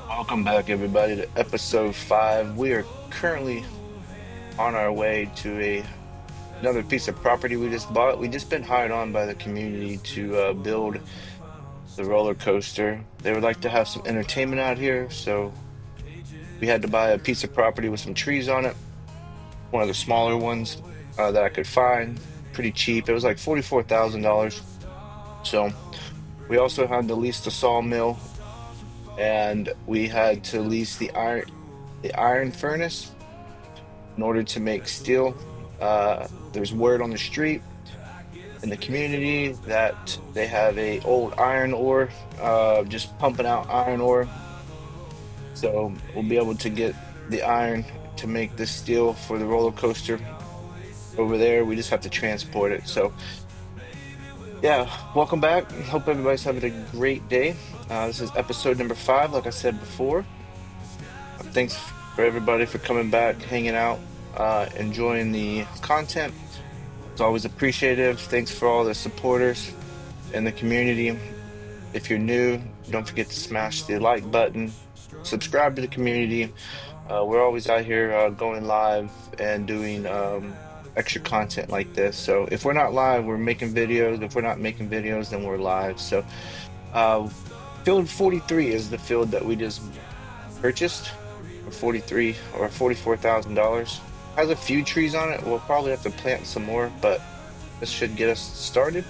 Welcome back, everybody, to episode 5. We are currently on our way to another piece of property we just bought. We just been hired on by the community to build the roller coaster. They would like to have some entertainment out here, so we had to buy a piece of property with some trees on it. One of the smaller ones that I could find, pretty cheap. It was like $44,000. So we also had to lease the sawmill, and we had to lease the iron furnace in order to make steel. There's word on the street in the community that they have a old iron ore, just pumping out iron ore. So we'll be able to get the iron to make this steel for the roller coaster over there. We just have to transport it. So yeah, welcome back. Hope everybody's having a great day. This is episode number 5, like I said before. Thanks for everybody for coming back, hanging out, enjoying the content. It's always appreciative. Thanks for all the supporters in the community. If you're new, don't forget to smash the like button, subscribe to the community. We're always out here going live and doing extra content like this. So if we're not live, we're making videos. If we're not making videos, then we're live. So uh, field 43 is the field that we just purchased for 43 or $44,000. Has a few trees on it. We'll probably have to plant some more, but this should get us started.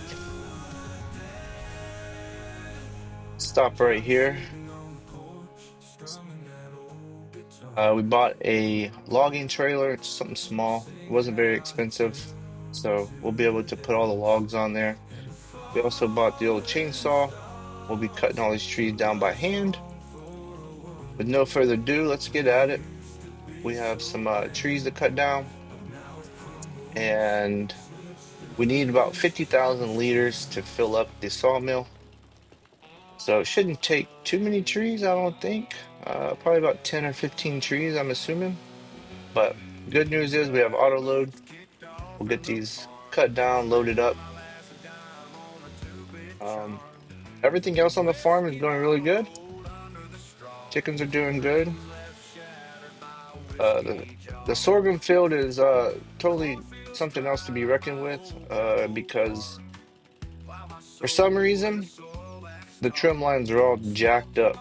Stop right here. We bought a logging trailer. It's something small. It wasn't very expensive, so we'll be able to put all the logs on there. We also bought the old chainsaw. We'll be cutting all these trees down by hand. With no further ado, let's get at it. We have some trees to cut down, and we need about 50,000 liters to fill up the sawmill. So it shouldn't take too many trees, I don't think. Probably about 10 or 15 trees, I'm assuming. But good news is we have auto load. We'll get these cut down, loaded up. Um, Everything else on the farm is going really good. Chickens are doing good. The sorghum field is totally something else to be reckoned with because for some reason the trim lines are all jacked up,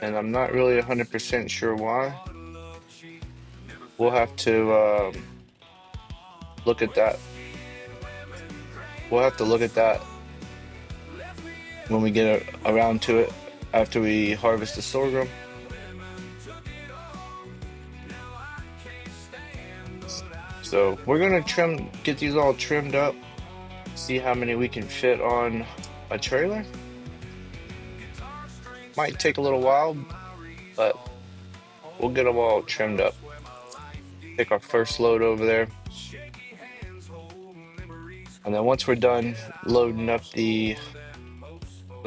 and I'm not really 100% sure why. We'll have to look at that. We'll have to look at that when we get around to it after we harvest the sorghum. So we're gonna get these all trimmed up, see how many we can fit on a trailer. Might take a little while, but we'll get them all trimmed up. Take our first load over there, and then once we're done loading up the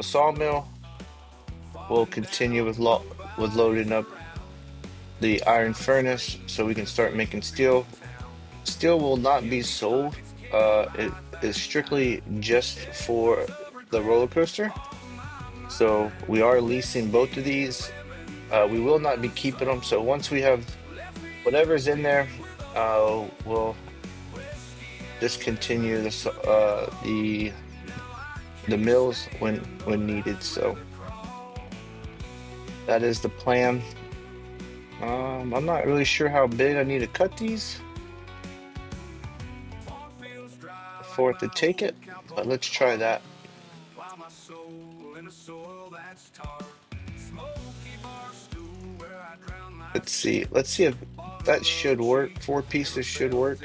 sawmill, we'll continue with loading up the iron furnace so we can start making steel. Steel will not be sold. It is strictly just for the roller coaster. So we are leasing both of these. We will not be keeping them. So once we have whatever's in there, we'll discontinue the mills when needed. So that is the plan. I'm not really sure how big I need to cut these for it to take it, but let's try that. Let's see. Let's see if that should work. 4 pieces should work.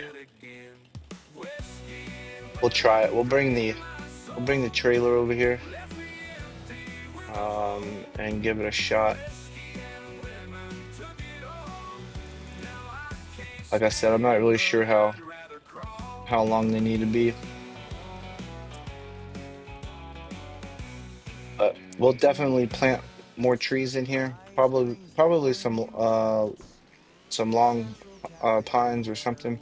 We'll try it. We'll bring the trailer over here, and give it a shot. Like I said, I'm not really sure how long they need to be, but we'll definitely plant more trees in here. Probably some long pines or something.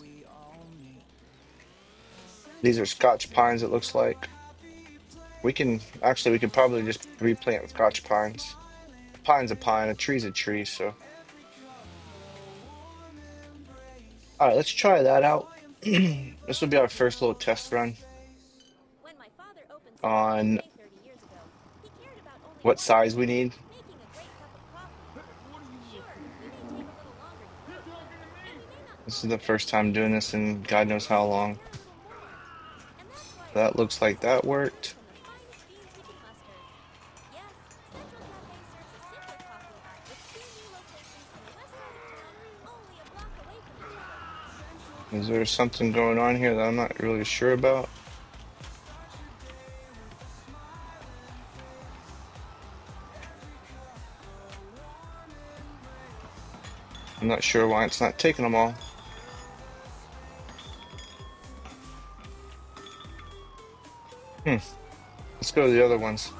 These are Scotch pines, it looks like. We could probably just replant Scotch pines. pine's a pine, a tree's a tree. So, all right, let's try that out. This will be our first little test run When my father opened some on cafe 30 years ago, he cared about only what one size we thing, need. making a great cup of coffee. Sure, he may take a little longer to cook, and he may not This is the taste as first good, time doing this in God knows but how he long. cared a little more. And that's why I That make looks the like best that cappuccinos worked. and the finest beans we can muster. Yes, Central Cafe serves a simpler coffee with two new locations on the west side of town, only a block away from each other. Is there something going on here that I'm not really sure about? I'm not sure why it's not taking them all. Hmm. Let's go to the other ones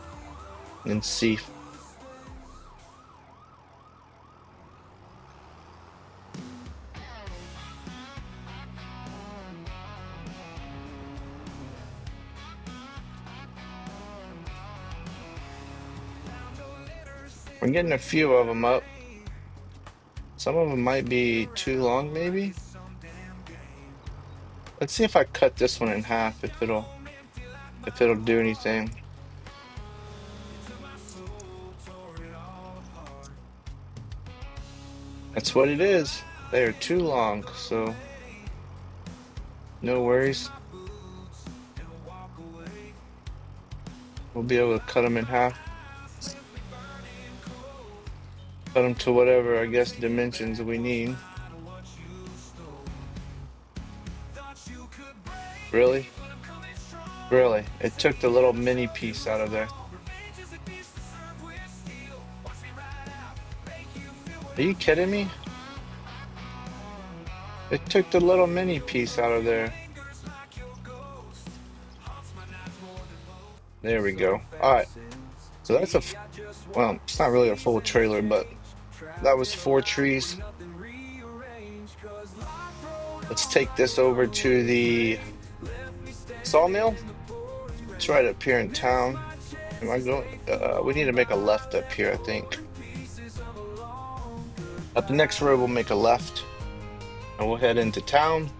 and see. We're getting a few of them up. Some of them might be too long, maybe. Let's see if I cut this one in half, if it'll do anything. That's what it is. They are too long, so no worries. We'll be able to cut them in half. Cut them to whatever, I guess, dimensions we need. Really? Really? It took the little mini piece out of there. Are you kidding me? It took the little mini piece out of there. There we go. All right. So that's well, it's not really a full trailer, but that was 4 trees. Let's take this over to the sawmill. It's right up here in town. Am I going? We need to make a left up here, I think. At the next road, we'll make a left and we'll head into town.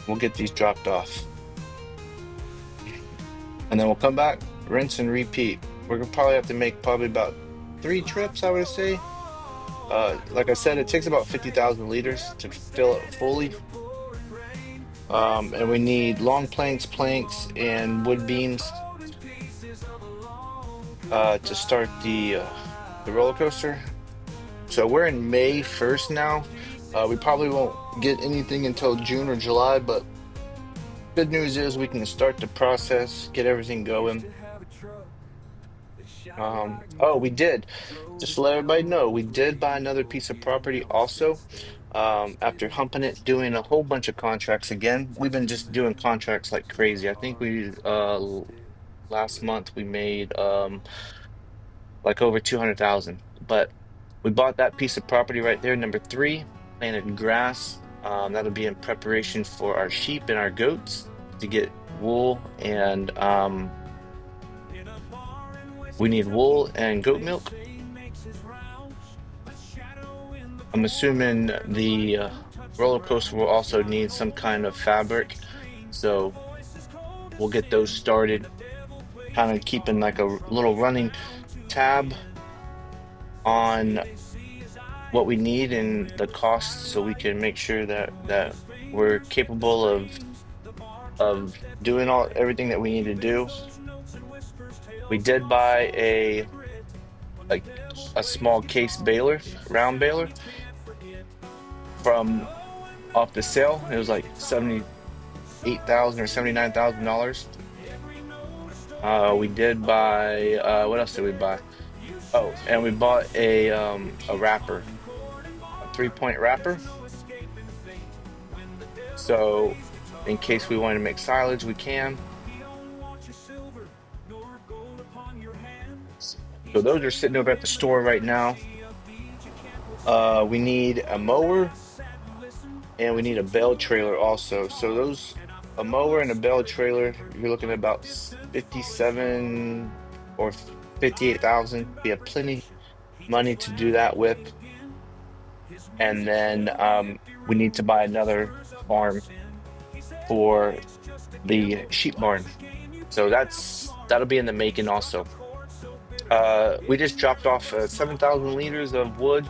We'll get these dropped off. And then we'll come back, rinse and repeat. We're gonna probably have to make probably about 3 trips, I would say. Like I said, it takes about 50,000 liters to fill it fully. And we need long planks, and wood beams to start the roller coaster. So we're in May 1st now. We probably won't get anything until June or July, but good news is we can start the process, get everything going. Oh, we did. Just to let everybody know, we did buy another piece of property also. After humping it, doing a whole bunch of contracts again. We've been just doing contracts like crazy. I think last month we made like over 200,000. But we bought that piece of property right there, number 3, planted grass. That'll be in preparation for our sheep and our goats to get wool and we need wool and goat milk. I'm assuming the roller coaster will also need some kind of fabric, so we'll get those started. Kind of keeping like a little running tab on what we need and the costs, so we can make sure that we're capable of doing everything that we need to do. We did buy like a small case baler, round baler from off the sale. It was like 78,000 or $79,000. We did buy what else did we buy? Oh, and we bought a wrapper, a 3-point wrapper. So in case we want to make silage, we can. So those are sitting over at the store right now. We need a mower and we need a bale trailer also. So a mower and a bale trailer, you're looking at about 57 or 58,000. We have plenty. money to do that with, and then we need to buy another farm for the sheep barn. So that'll be in the making also. We just dropped off 7,000 liters of wood,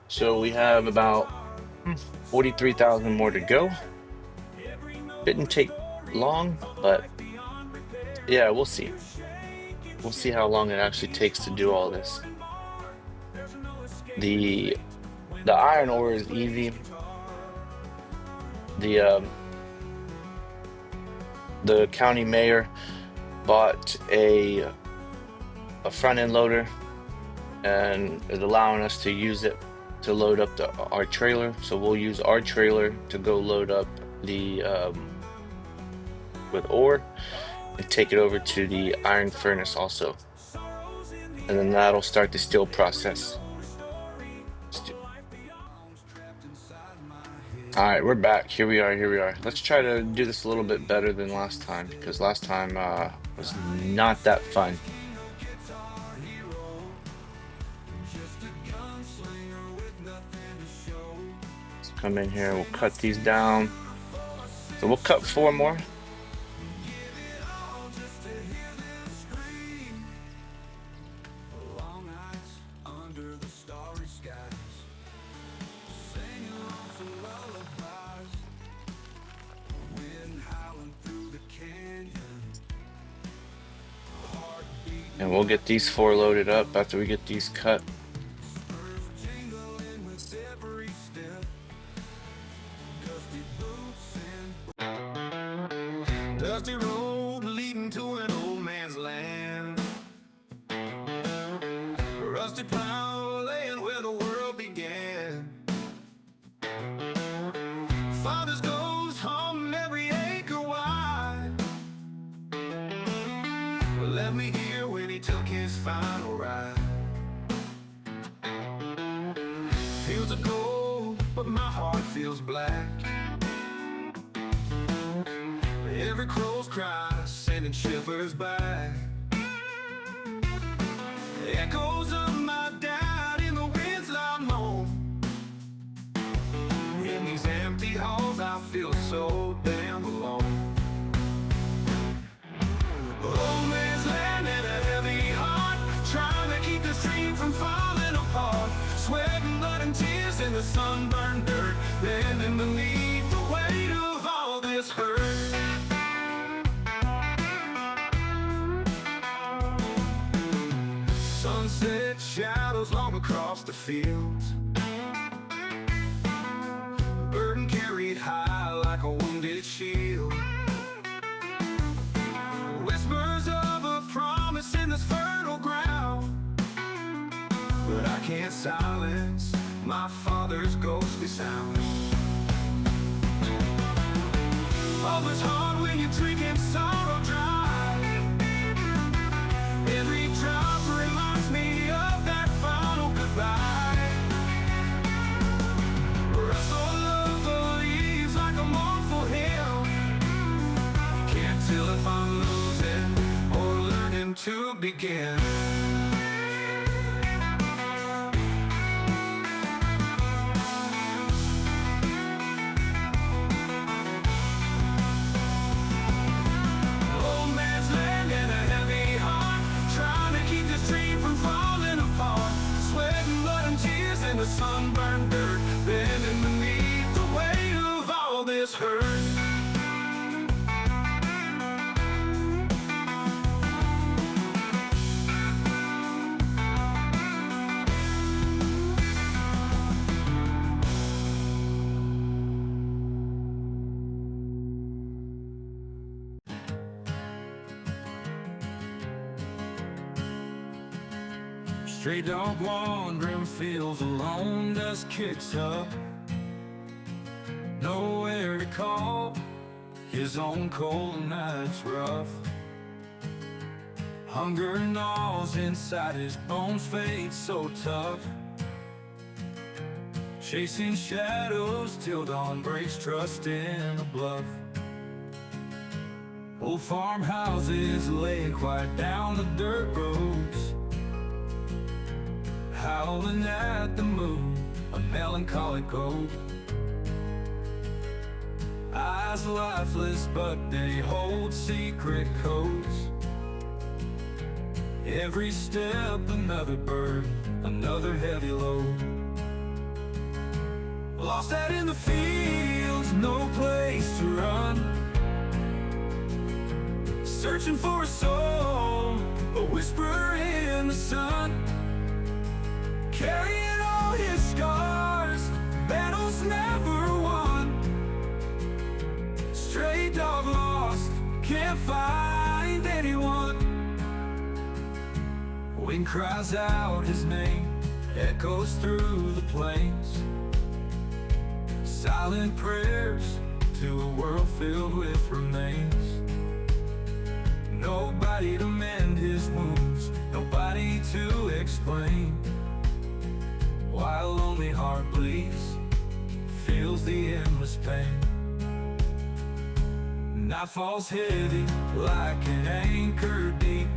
so we have about 43,000 more to go. Didn't take long, but yeah, we'll see. We'll see how long it actually takes to do all this. The the iron ore is easy. The county mayor bought a front end loader and is allowing us to use it to load up our trailer. So we'll use our trailer to go load up the with ore and take it over to the iron furnace also. And then that'll start the steel process. All right, we're back. Here we are. Here we are. Let's try to do this a little bit better than last time because last time was not that fun. Let's come in here. We'll cut these down. So we'll cut 4 more. And we'll get these 4 loaded up after we get these cut. Dusty road leading to an old man's land. Rusty plow laying where the world began. Father's ghost hum every acre wide. Well, let me hear when he took his final ride. Fields of gold, but my heart feels black. Every crow's cry sending shivers back. Echoes of my dad in the wind's loud moan. In these empty halls I feel so damn alone. Old man's land and a heavy heart, trying to keep this dream from falling apart. Sweat and blood and tears in the sunburned dirt, bending beneath the weight of all this hurt. Sunset shadows long across the fields, burden carried high like a wounded shield. Whispers of a promise in this fertile ground, but I can't silence my father's ghostly sound. All is hard when you're drinking sorrow dry. Every drop reminds me of that final goodbye. Rustle of the leaves like a mournful hymn. Can't tell if I'm losing or learning to begin. Old man's land and a heavy heart, trying to keep this dream from falling apart. Sweat and blood and tears in the sunburned dirt, bending beneath the weight of all this hurt. Stray dog wandering fields alone, dust kicks up. Nowhere to call, his own cold nights rough. Hunger gnaws inside his bones, fate so tough. Chasing shadows till dawn breaks, trust in a bluff. Old farmhouses laying quiet down the dirt roads. howling at the moon, a melancholic goat. Eyes lifeless, but they hold secret codes. Every step another burden, another heavy load. Lost out in the fields, no place to run. Searching for a soul, a whisper in the sun. Carrying all his scars, battles never won. Stray dog lost, can't find anyone. Wind cries out his name, echoes through the plains. Silent prayers to a world filled with remains. Nobody to mend his wounds, nobody to explain. While a lonely heart bleeds, feels the endless pain. Night falls heavy like an anchor deep.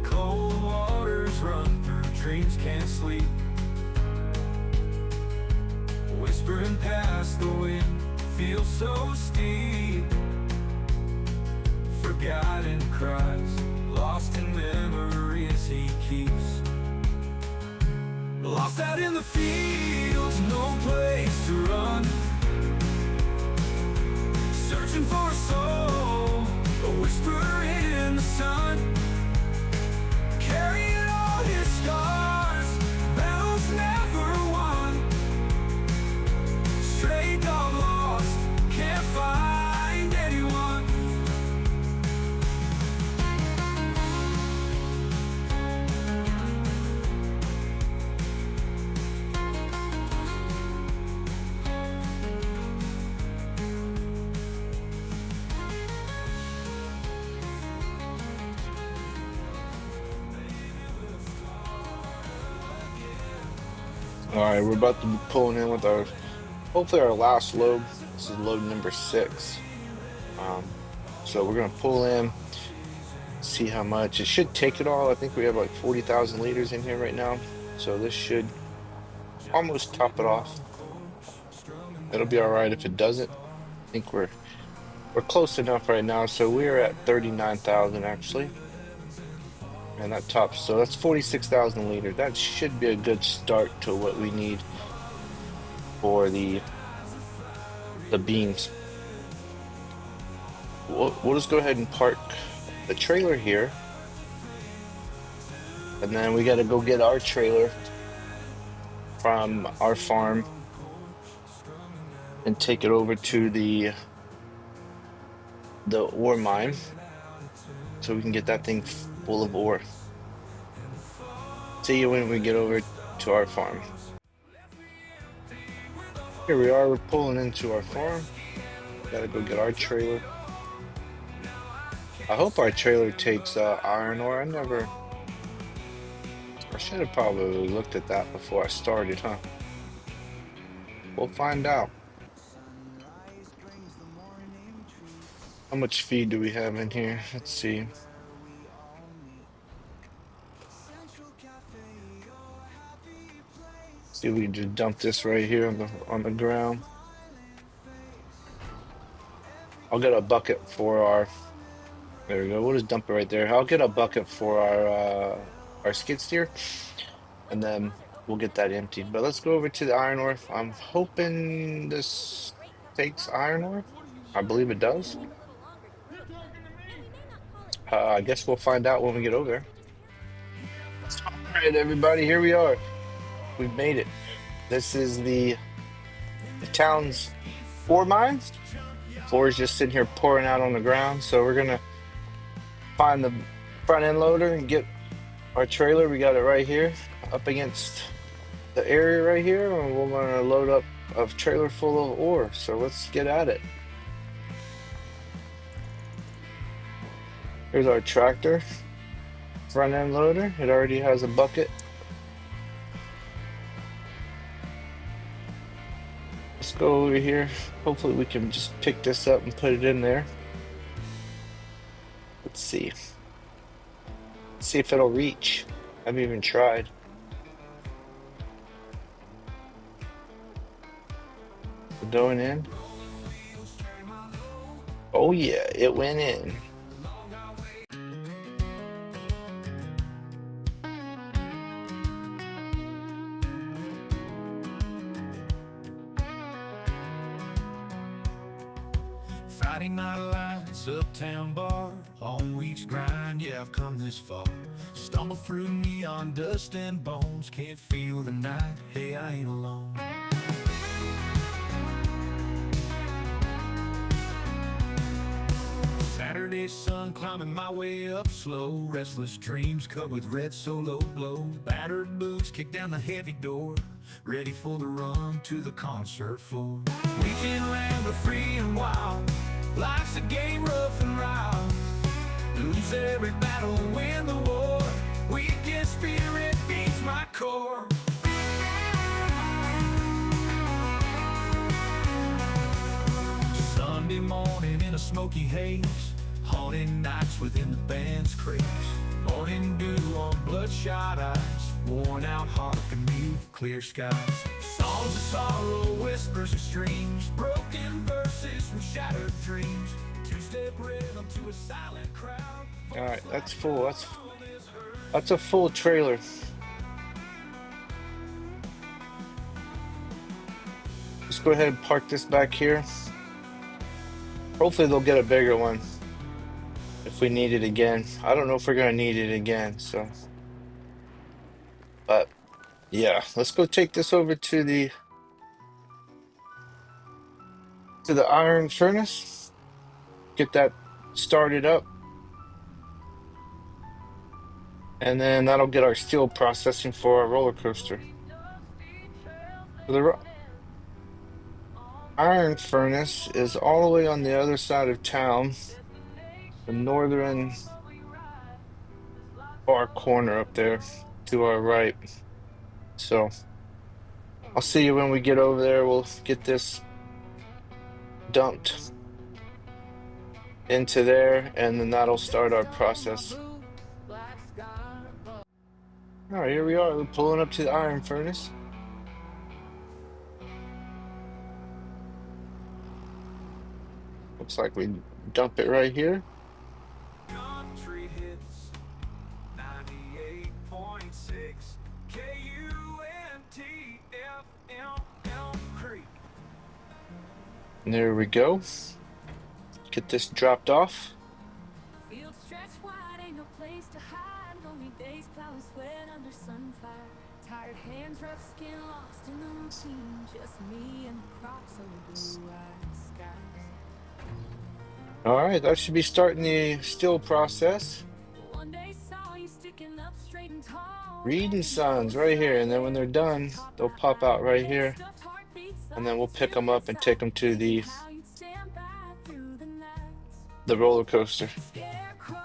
Cold waters run through dreams can't sleep. Whispering past the wind, feels so steep. Forgotten cries, lost in memories he keeps. Lost out in the fields, no place to run. Searching for a soul, a whisper in the sun. Carrying all his scars, battles never won. Stray dog lost, can't find anyone. All right, we're about to be pulling in with our, hopefully our last load. This is load number 6. So we're gonna pull in, see how much. It should take it all. I think we have like 40,000 liters in here right now. So this should almost top it off. It'll be all right if it doesn't. I think we're close enough right now. So we're at 39,000 actually. And that tops, so that's 46,000 liters. That should be a good start to what we need for the beans. We'll just go ahead and park the trailer here. And then we got to go get our trailer from our farm and take it over to the ore mine so we can get that thing full of ore. See you when we get over to our farm. Here we are, we're pulling into our farm. Gotta go get our trailer. I hope our trailer takes iron ore. I should have probably looked at that before I started, huh? We'll find out. How much feed do we have in here? Let's see. See if we can just dump this right here on the ground. I'll get a bucket for our. There we go. We'll just dump it right there. I'll get a bucket for our skid steer, and then we'll get that emptied. But let's go over to the iron ore. I'm hoping this takes iron ore. I believe it does. Take a little longer to prove it. And we may not call it I guess we'll find out when we get over there. All right, everybody, here we are. We've made it. This is the town's ore mine. Floor is just sitting here pouring out on the ground. So we're gonna find the front end loader and get our trailer. We got it right here up against the area right here, and we're gonna load up a trailer full of ore. So let's get at it. Here's our tractor, front end loader. It already has a bucket. Let's go over here. Hopefully we can just pick this up and put it in there. Let's see. Let's see if it'll reach. I've even tried. Going in. Oh yeah, it went in. Friday night lights, uptown bar, long week's grind, yeah, I've come this far. Stumble through neon dust and bones, can't feel the night, hey, I ain't alone. Saturday sun climbing my way up slow, restless dreams cut with red solo blow. Battered boots kick down the heavy door, ready for the run to the concert floor. Weekend ramble free and wild, life's a game rough and wild. Lose every battle, win the war, weekend spirit feeds my core. Sunday morning in a smoky haze, haunting nights within the band's craze. Morning dew on bloodshot eyes, worn out heart beneath clear skies. Songs of sorrow, whispers of streams, broken verses from shattered dreams. Two-step rhythm to a silent crowd. All right, that's full. That's a full trailer. Let's go ahead and park this back here. Hopefully they'll get a bigger one if we need it again. I don't know if we're gonna need it again, so. But yeah, let's go take this over to the iron furnace. Get that started up. And then that'll get our steel processing for our roller coaster. So the iron furnace is all the way on the other side of town, the northern far corner up there to our right. So I'll see you when we get over there. We'll get this dumped into there, and then that'll start our process. All right, here we are. We're pulling up to the iron furnace. Looks like we dump it right here. Country hits 98.6 KUNTFM Creek. And there we go. Get this dropped off. Field stretch wide, ain't no place to hide. Lonely days, plowing sweat under sunfire. Tired hands, rough skin, lost in the routine. Just me and the crops on the blue-eyed skies. All right, that should be starting the still process. One day saw you sticking up straight and tall. Reed and Sons right here, and then when they're done, they'll pop out right here, and then we'll pick them up and take them to the roller coaster.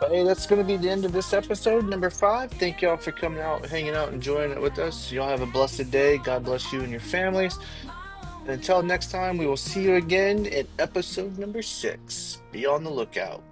But hey, that's going to be the end of this episode, number 5. Thank y'all for coming out, hanging out, enjoying it with us. Y'all have a blessed day. God bless you and your families. And until next time, we will see you again in episode number 6. Be on the lookout.